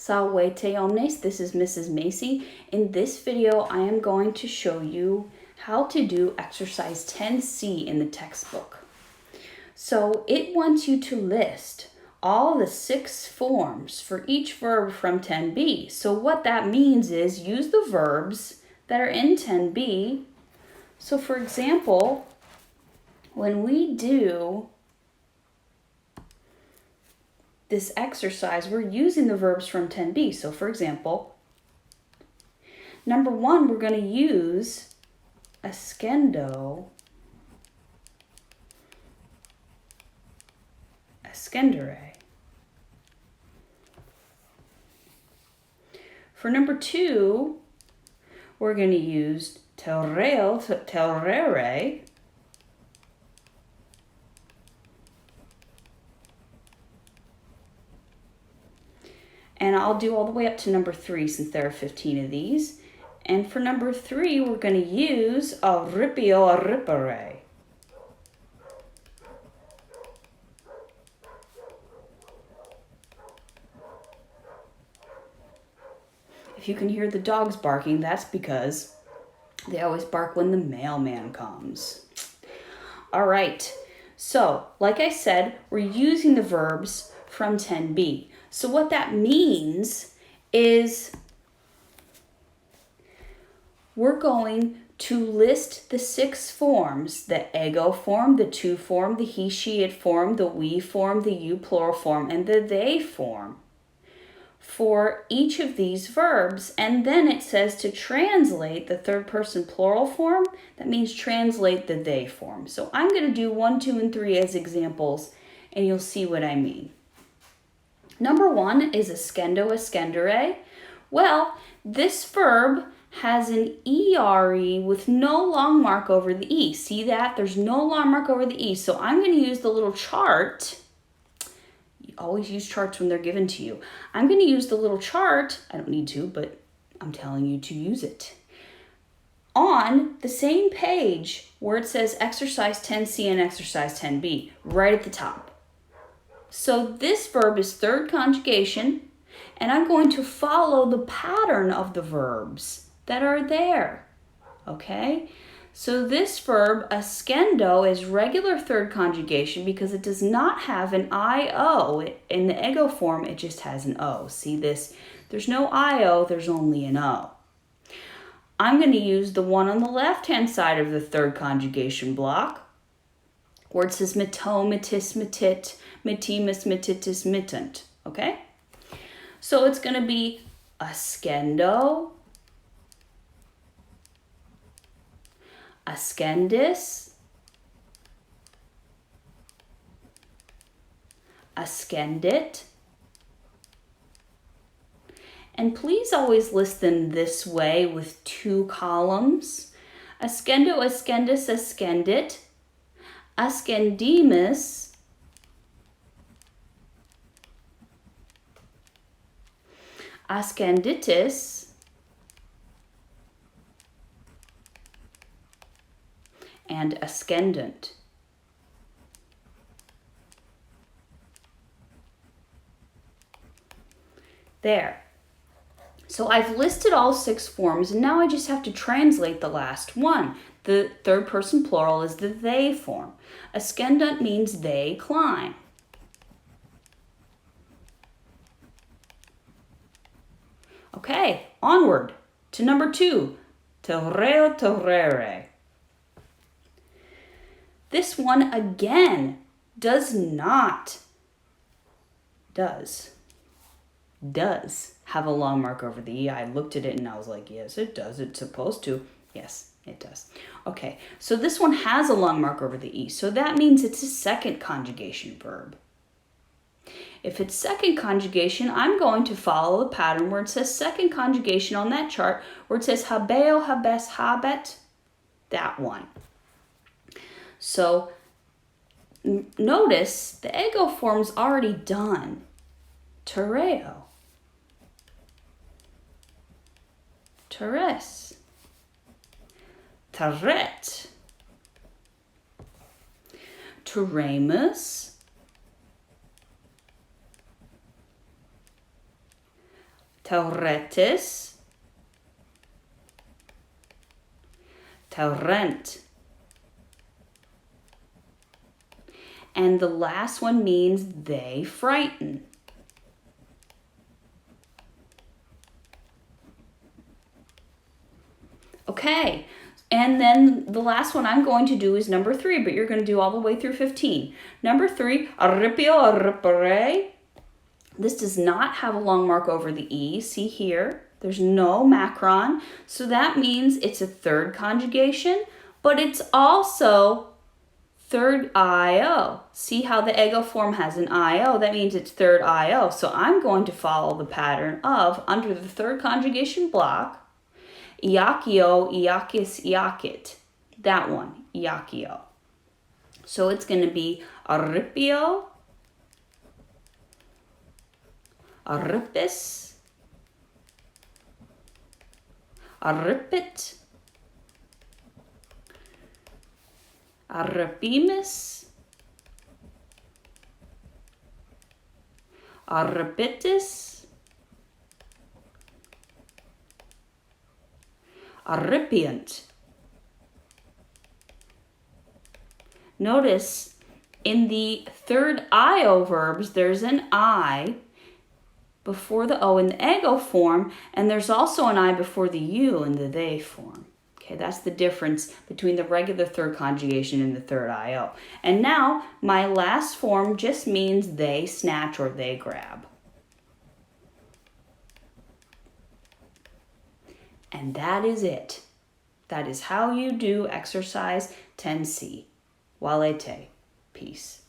Salve te omnes, this is Mrs. Macy. In this video, I am going to show you how to do exercise 10C in the textbook. So it wants you to list all the 6 forms for each verb from 10B. So what that means is use the verbs that are in 10B. So for example, when we do this exercise, we're using the verbs from 10B. So for example, number 1, we're going to use ascendo, ascendere. For number 2, we're going to use terreo, terrere. And I'll do all the way up to number 3 since there are 15 of these. And for number 3, we're going to use arripio, arripere. If you can hear the dogs barking, that's because they always bark when the mailman comes. All right, so like I said, we're using the verbs from 10B. So what that means is we're going to list the 6 forms: the ego form, the to form, the he, she, it form, the we form, the you plural form, and the they form for each of these verbs. And then it says to translate the third person plural form. That means translate the they form. So I'm going to do 1, 2, and 3 as examples, and you'll see what I mean. Number 1 is ascendo, ascendere. Well, this verb has an ERE with no long mark over the E. See that? There's no long mark over the E. So I'm going to use the little chart. You always use charts when they're given to you. I'm going to use the little chart. I don't need to, but I'm telling you to use it. On the same page where it says exercise 10C and exercise 10B, right at the top. So this verb is third conjugation, and I'm going to follow the pattern of the verbs that are there, okay? So this verb, ascendo, is regular third conjugation because it does not have an IO. In the ego form, it just has an O. See this? There's no IO, there's only an O. I'm going to use the one on the left-hand side of the third conjugation block, where it says mito, mitis, mitit, mitimus, mititis, mittent, okay? So it's going to be ascendo, ascendis, ascendit. And please always list them this way with 2 columns. Ascendo, ascendis, ascendit, ascendimus, ascenditis, and ascendant. There. So I've listed all 6 forms, and now I just have to translate the last one. The third person plural is the they form. Ascendant means they climb. Okay, onward to number 2, terreo, terrere. This one again does have a long mark over the E. I looked at it and I was like, yes, it does. It's supposed to. Yes, it does. Okay, so this one has a long mark over the E. So that means it's a second conjugation verb. If it's second conjugation, I'm going to follow the pattern where it says second conjugation on that chart, where it says habeo, habes, habet, that one. So notice the ego form's already done. Terreo, terres, terret, terremus, Tauretis. Taurent. And the last one means they frighten. Okay, and then the last one I'm going to do is number 3, but you're going to do all the way through 15. Number 3, arripio, arripare. This does not have a long mark over the E. See here, there's no macron. So that means it's a third conjugation, but it's also third IO. See how the ego form has an IO? That means it's third IO. So I'm going to follow the pattern of, under the third conjugation block, Iakio, Iakis, Iakit. That one, Iakio. So it's going to be arripio, arripis, arripit, arripimus, arripitis, arripiant. Notice in the third IO verbs, there's an I before the O in the ego form, and there's also an I before the U in the they form. Okay, that's the difference between the regular third conjugation and the third IO. And now, my last form just means they snatch or they grab. And that is it. That is how you do exercise 10C. Walete. Peace.